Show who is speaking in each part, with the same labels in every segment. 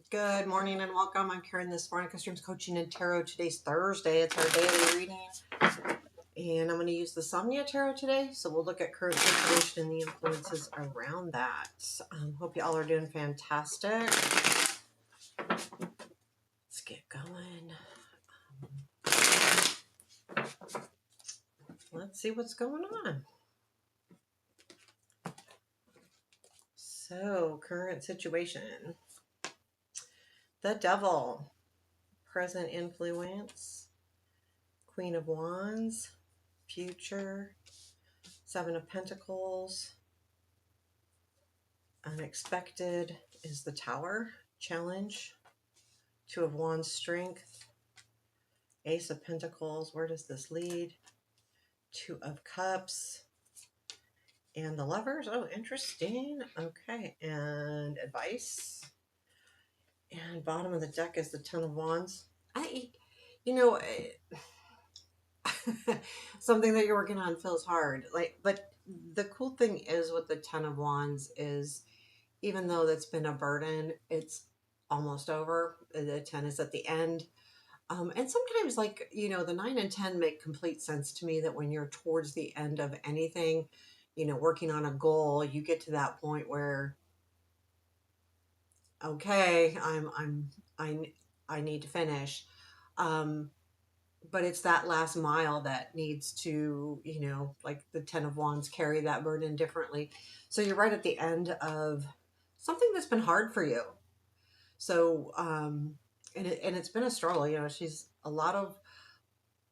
Speaker 1: Good morning and welcome. I'm Karen, this Veronica Streams Coaching and Tarot. Today's Thursday. It's our daily reading. And I'm going to use the Somnia Tarot today. So we'll look at current situation and the influences around that. Hope you all are doing fantastic. Let's get going. Let's see what's going on. So, current situation. The Devil. Present influence. Queen of Wands. Future. Seven of Pentacles. Unexpected is the Tower. Challenge. Two of Wands, strength. Ace of Pentacles, where does this lead? Two of Cups. And the Lovers, oh, interesting. Okay, and advice. And bottom of the deck is the Ten of Wands. You know, something that you're working on feels hard. But the cool thing is with the Ten of Wands is, even though that's been a burden, it's almost over. The 10 is at the end. And sometimes, the 9 and 10 make complete sense to me, that when you're towards the end of anything, working on a goal, you get to that point where, okay, I need to finish. Um, but it's that last mile that needs to, like the 10 of Wands, carry that burden differently. So you're right at the end of something that's been hard for you. So, and it's been a struggle.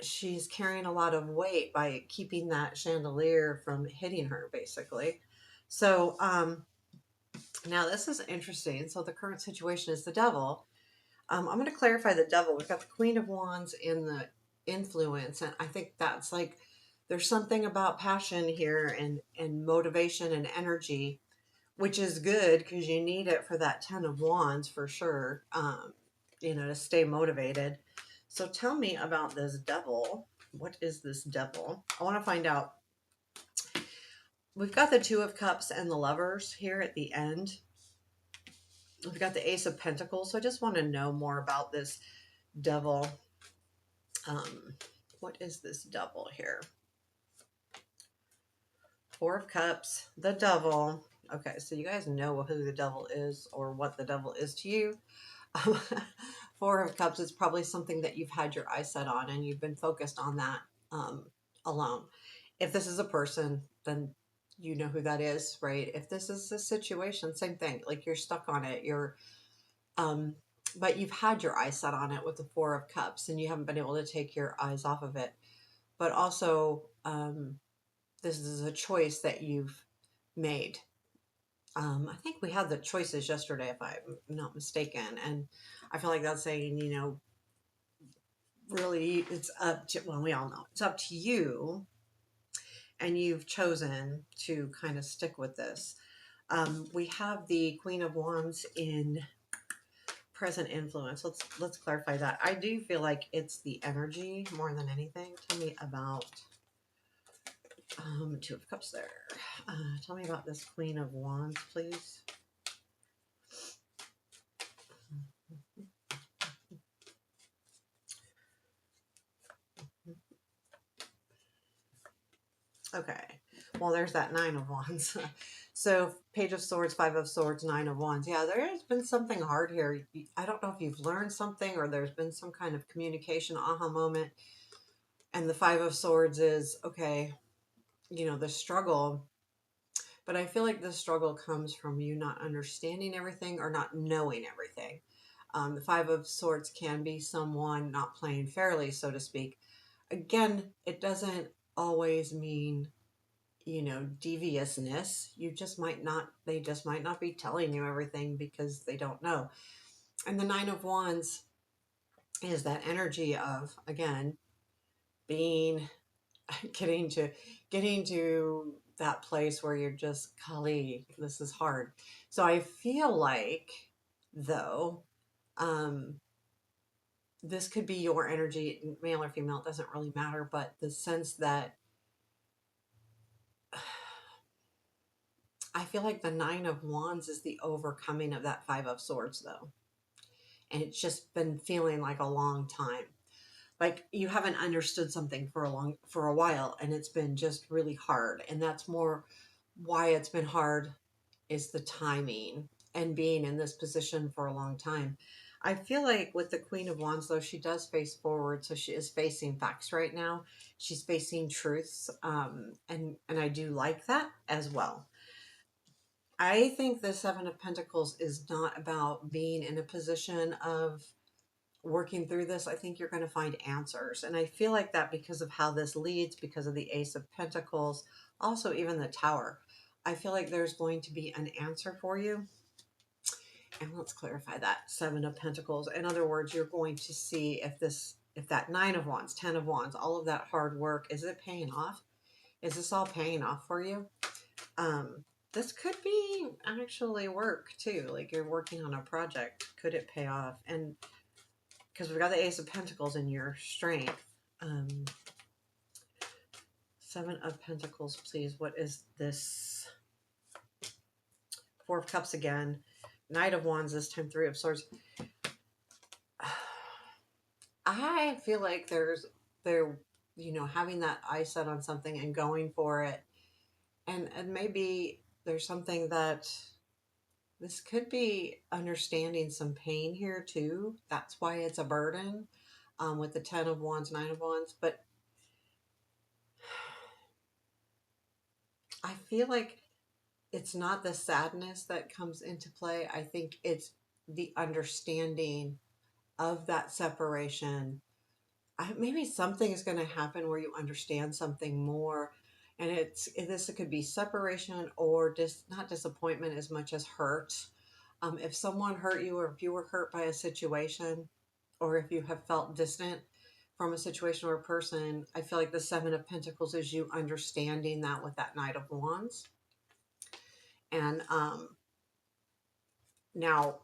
Speaker 1: She's carrying a lot of weight by keeping that chandelier from hitting her, basically. So, now this is interesting. So the current situation is the Devil. I'm going to clarify the Devil. We've got the Queen of Wands in the influence, and I think that's like, there's something about passion here and motivation and energy, which is good because you need it for that Ten of Wands for sure, to stay motivated. So tell me about this Devil. What is this Devil? I want to find out. We've got the Two of Cups and the Lovers here at the end. We've got the Ace of Pentacles. So I just want to know more about this Devil. What is this Devil here? Four of Cups, the Devil. Okay, so you guys know who the Devil is or what the Devil is to you. Four of Cups is probably something that you've had your eyes set on and you've been focused on that alone. If this is a person, then you know who that is, right? If this is a situation, same thing. Like, you're stuck on it. But you've had your eyes set on it with the Four of Cups, and you haven't been able to take your eyes off of it. But also, this is a choice that you've made. I think we had the choices yesterday, if I'm not mistaken. And I feel like that's saying, really, it's up to, well, we all know it's up to you. And you've chosen to kind of stick with this. We have the Queen of Wands in present influence. Let's clarify that. I do feel like it's the energy more than anything. Tell me about Two of Cups there. Tell me about this Queen of Wands, please. Okay. Well, there's that Nine of Wands. So Page of Swords, Five of Swords, Nine of Wands. Yeah, there has been something hard here. I don't know if you've learned something or there's been some kind of communication aha moment. And the Five of Swords is, okay, the struggle. But I feel like the struggle comes from you not understanding everything or not knowing everything. The Five of Swords can be someone not playing fairly, so to speak. Again, it doesn't always mean, deviousness. They just might not be telling you everything because they don't know. And the Nine of Wands is that energy of, again, being, getting to that place where you're just, golly, this is hard. So I feel like, though, this could be your energy, male or female, it doesn't really matter, but the sense that I feel like the Nine of Wands is the overcoming of that Five of Swords, though. and it's just been feeling like a long time. Like you haven't understood something for a while, and it's been just really hard. And that's more why it's been hard, is the timing and being in this position for a long time. I feel like with the Queen of Wands, though, she does face forward, so she is facing facts right now. She's facing truths, and I do like that as well. I think the Seven of Pentacles is not about being in a position of working through this. I think you're going to find answers, and I feel like that because of how this leads, because of the Ace of Pentacles, also even the Tower. I feel like there's going to be an answer for you. And let's clarify that. Seven of Pentacles. In other words, you're going to see if that Nine of Wands, Ten of Wands, all of that hard work, is it paying off? Is this all paying off for you? This could be actually work too. Like you're working on a project. Could it pay off? And because we've got the Ace of Pentacles in your strength. Um, Seven of Pentacles, please. What is this? Four of Cups again. Knight of Wands this time. Three of Swords. I feel like having that eye set on something and going for it. And maybe there's something that this could be understanding some pain here too. That's why it's a burden, with the Ten of Wands, Nine of Wands. But I feel like it's not the sadness that comes into play. I think it's the understanding of that separation. Maybe something is going to happen where you understand something more, and this could be separation or not disappointment as much as hurt. If someone hurt you, or if you were hurt by a situation, or if you have felt distant from a situation or a person, I feel like the Seven of Pentacles is you understanding that with that Knight of Wands. And now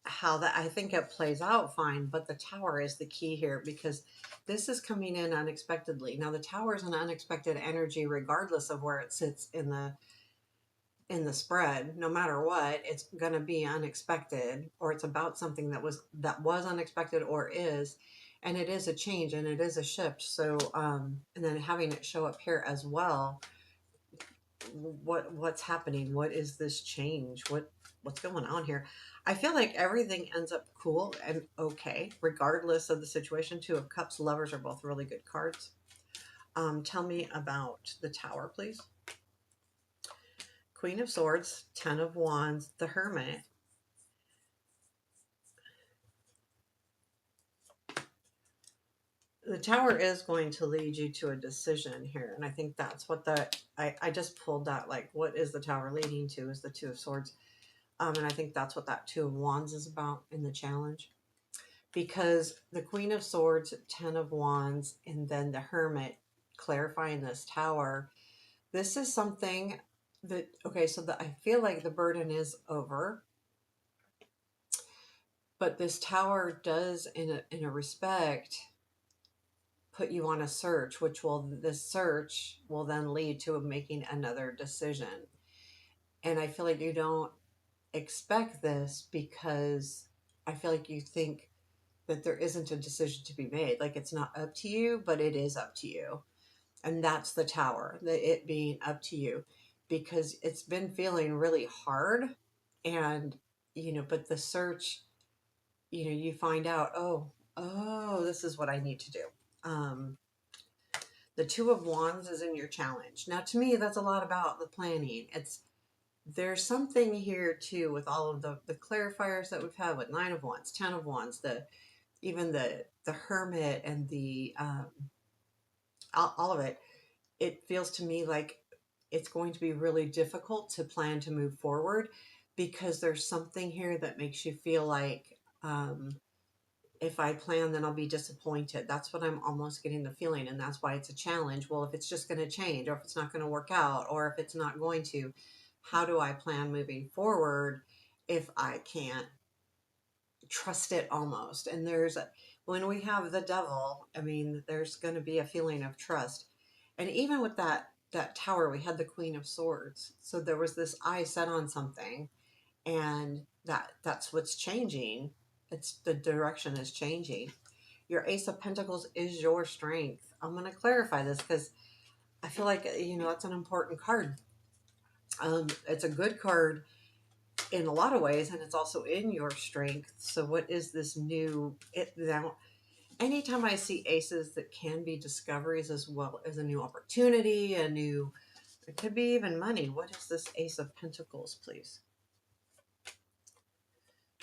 Speaker 1: how that, I think it plays out fine, but the Tower is the key here, because this is coming in unexpectedly. Now the Tower is an unexpected energy regardless of where it sits in the spread. No matter what, it's going to be unexpected, or it's about something that was unexpected or is, and it is a change and it is a shift. So and then having it show up here as well, what's happening? What is this change? What's going on here? I feel like everything ends up cool and okay regardless of the situation. Two of Cups, Lovers are both really good cards. Tell me about the Tower, please. Queen of Swords, Ten of Wands, the Hermit. The Tower is going to lead you to a decision here, and I think that's what I just pulled that, like, what is the Tower leading to, is the Two of Swords. And I think that's what that Two of Wands is about in the challenge. Because the Queen of Swords, Ten of Wands, and then the Hermit clarifying this Tower, this is something that, okay, so I feel like the burden is over, but this Tower does, in a respect, put you on a search, this search will then lead to making another decision. And I feel like you don't expect this, because I feel like you think that there isn't a decision to be made. Like it's not up to you, but it is up to you. And that's the Tower, it being up to you, because it's been feeling really hard. And, but the search, you find out, oh, this is what I need to do. The Two of Wands is in your challenge. Now, to me, that's a lot about the planning. There's something here too with all of the clarifiers that we've had with Nine of Wands, Ten of Wands, even the Hermit, and the all of it. It feels to me like it's going to be really difficult to plan to move forward, because there's something here that makes you feel like, if I plan, then I'll be disappointed. That's what I'm almost getting the feeling. And that's why it's a challenge. Well, if it's just going to change, or if it's not going to work out, or if it's not going to, how do I plan moving forward if I can't trust it almost? And when we have the Devil, I mean, there's going to be a feeling of trust. And even with that Tower, we had the Queen of Swords. So there was this eye set on something, and that's what's changing. It's the direction is changing. Your Ace of Pentacles is your strength. I'm going to clarify this because I feel like, that's an important card. It's a good card in a lot of ways, and it's also in your strength. So what is this new it now? Anytime I see aces, that can be discoveries as well as a new opportunity, it could be even money. What is this Ace of Pentacles, please?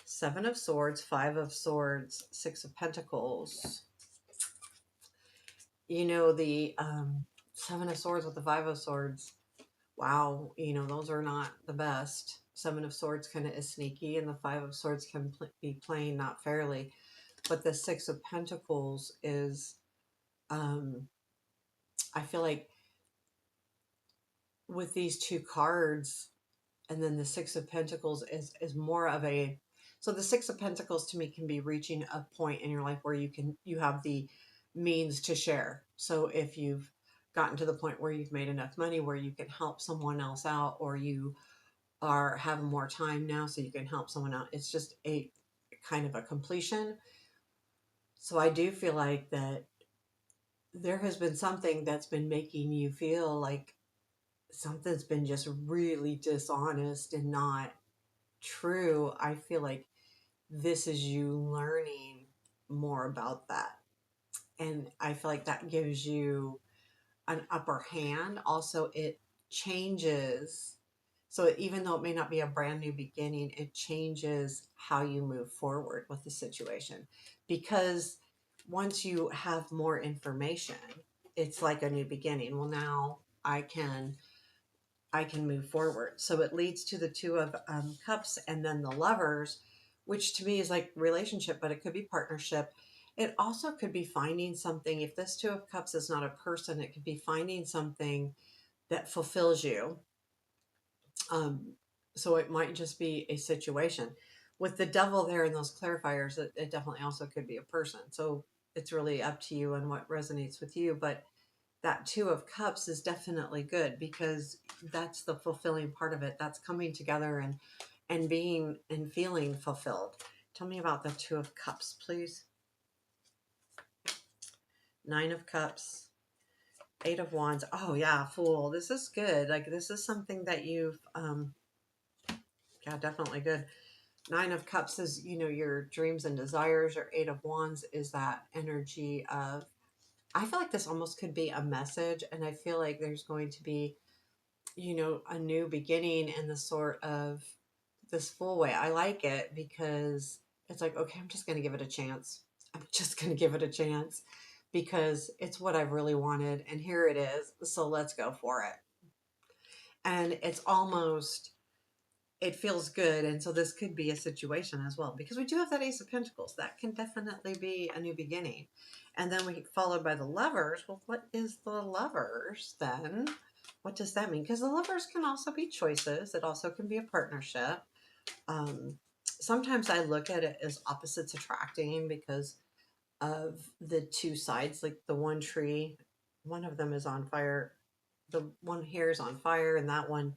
Speaker 1: Seven of Swords, Five of Swords, Six of Pentacles. The Seven of Swords with the Five of Swords. Wow, those are not the best. Seven of Swords kind of is sneaky, and the Five of Swords can be playing not fairly. But the Six of Pentacles is, I feel like with these two cards, and then the Six of Pentacles is more of a, so the Six of Pentacles to me can be reaching a point in your life where you have the means to share. So if you've gotten to the point where you've made enough money where you can help someone else out, or you are having more time now so you can help someone out, it's just a kind of a completion. So I do feel like that there has been something that's been making you feel like something's been just really dishonest and not true. I feel like this is you learning more about that. And I feel like that gives you an upper hand. Also, it changes. So even though it may not be a brand new beginning, it changes how you move forward with the situation. Because once you have more information, it's like a new beginning. Well, now I can move forward. So it leads to the Two of Cups and then the Lovers, which to me is like relationship, but it could be partnership. It also could be finding something. If this Two of Cups is not a person, it could be finding something that fulfills you. Um, so it might just be a situation. With the Devil there and those clarifiers, it definitely also could be a person. So it's really up to you and what resonates with you. But that Two of Cups is definitely good because that's the fulfilling part of it. That's coming together and being and feeling fulfilled. Tell me about the Two of Cups, please. Nine of Cups, Eight of Wands. Oh yeah, Fool. This is good. Like this is something that you've yeah, definitely good. Nine of Cups is, your dreams and desires. Or Eight of Wands is that energy of, I feel like this almost could be a message, and I feel like there's going to be, a new beginning in the sort of this full way. I like it because it's like, okay, I'm just going to give it a chance. I'm just going to give it a chance because it's what I've really wanted, and here it is. So let's go for it. And it's almost, it feels good. And so this could be a situation as well, because we do have that Ace of Pentacles. That can definitely be a new beginning. And then we followed by the Lovers. Well, what is the Lovers then? What does that mean? Because the Lovers can also be choices. It also can be a partnership. Sometimes I look at it as opposites attracting because of the two sides. Like the one tree, one of them is on fire. The one here is on fire, and that one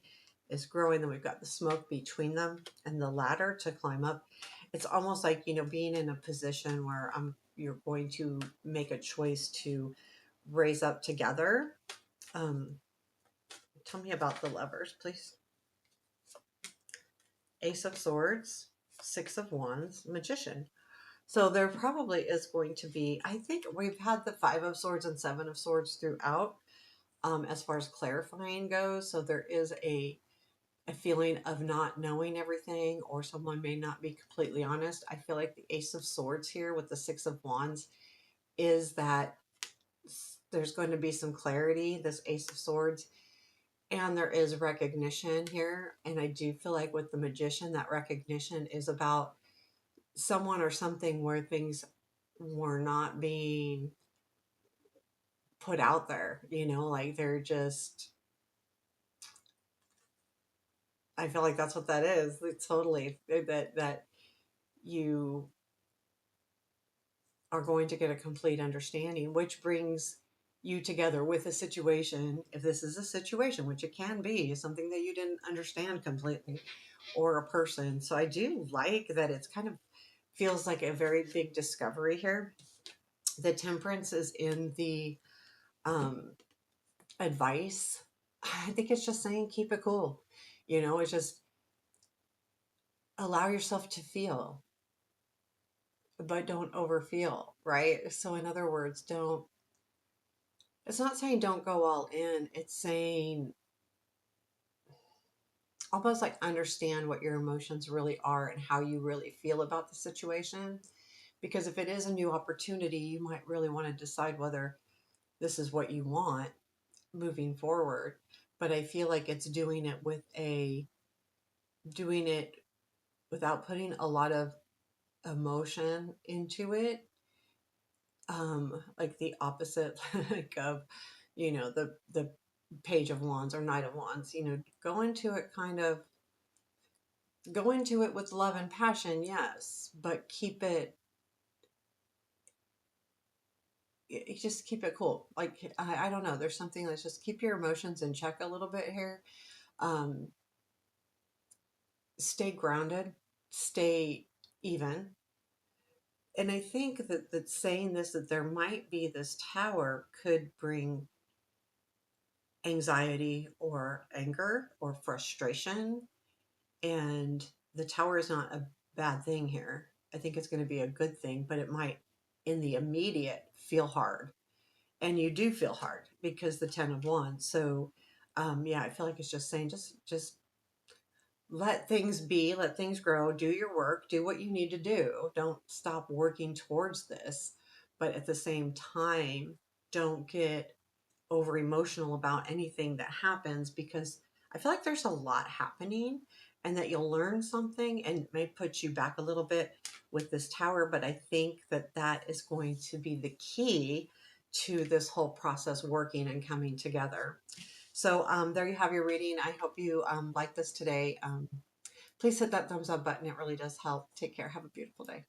Speaker 1: is growing. Then we've got the smoke between them and the ladder to climb up. It's almost like, being in a position where you're going to make a choice to raise up together. Um, Tell me about the Lovers, please. Ace of Swords, Six of Wands, Magician. So there probably is going to be, I think we've had the Five of Swords and Seven of Swords throughout, as far as clarifying goes. So there is a feeling of not knowing everything, or someone may not be completely honest. I feel like the Ace of Swords here with the Six of Wands is that there's going to be some clarity, this Ace of Swords, and there is recognition here. And I do feel like with the Magician, that recognition is about someone or something where things were not being put out there, like they're just, I feel like that's what that is. It's totally that you are going to get a complete understanding, which brings you together with a situation. If this is a situation, which it can be, something that you didn't understand completely, or a person. So I do like that it's kind of feels like a very big discovery here. The temperance is in the um, advice. I think it's just saying keep it cool. It's just allow yourself to feel, but don't overfeel, right? So in other words, don't it's not saying don't go all in. It's saying almost like understand what your emotions really are and how you really feel about the situation. Because if it is a new opportunity, you might really want to decide whether this is what you want moving forward. But I feel like it's doing it without putting a lot of emotion into it. Like the opposite like of, the page of wands or knight of wands, go into it go into it with love and passion, yes, but just keep it cool. Like I don't know, there's something that's just keep your emotions in check a little bit here. um Stay grounded, stay even. And I think that saying this, that there might be this tower, could bring anxiety or anger or frustration. And the tower is not a bad thing here. I think it's going to be a good thing, but it might in the immediate feel hard. And you do feel hard because the 10 of wands. So yeah, I feel like it's just saying just let things be, let things grow, do your work, do what you need to do. Don't stop working towards this. But at the same time, don't get over emotional about anything that happens, because I feel like there's a lot happening and that you'll learn something and it may put you back a little bit with this tower. But I think that that is going to be the key to this whole process working and coming together. So there you have your reading. I hope you like this today. Please hit that thumbs up button. It really does help. Take care. Have a beautiful day.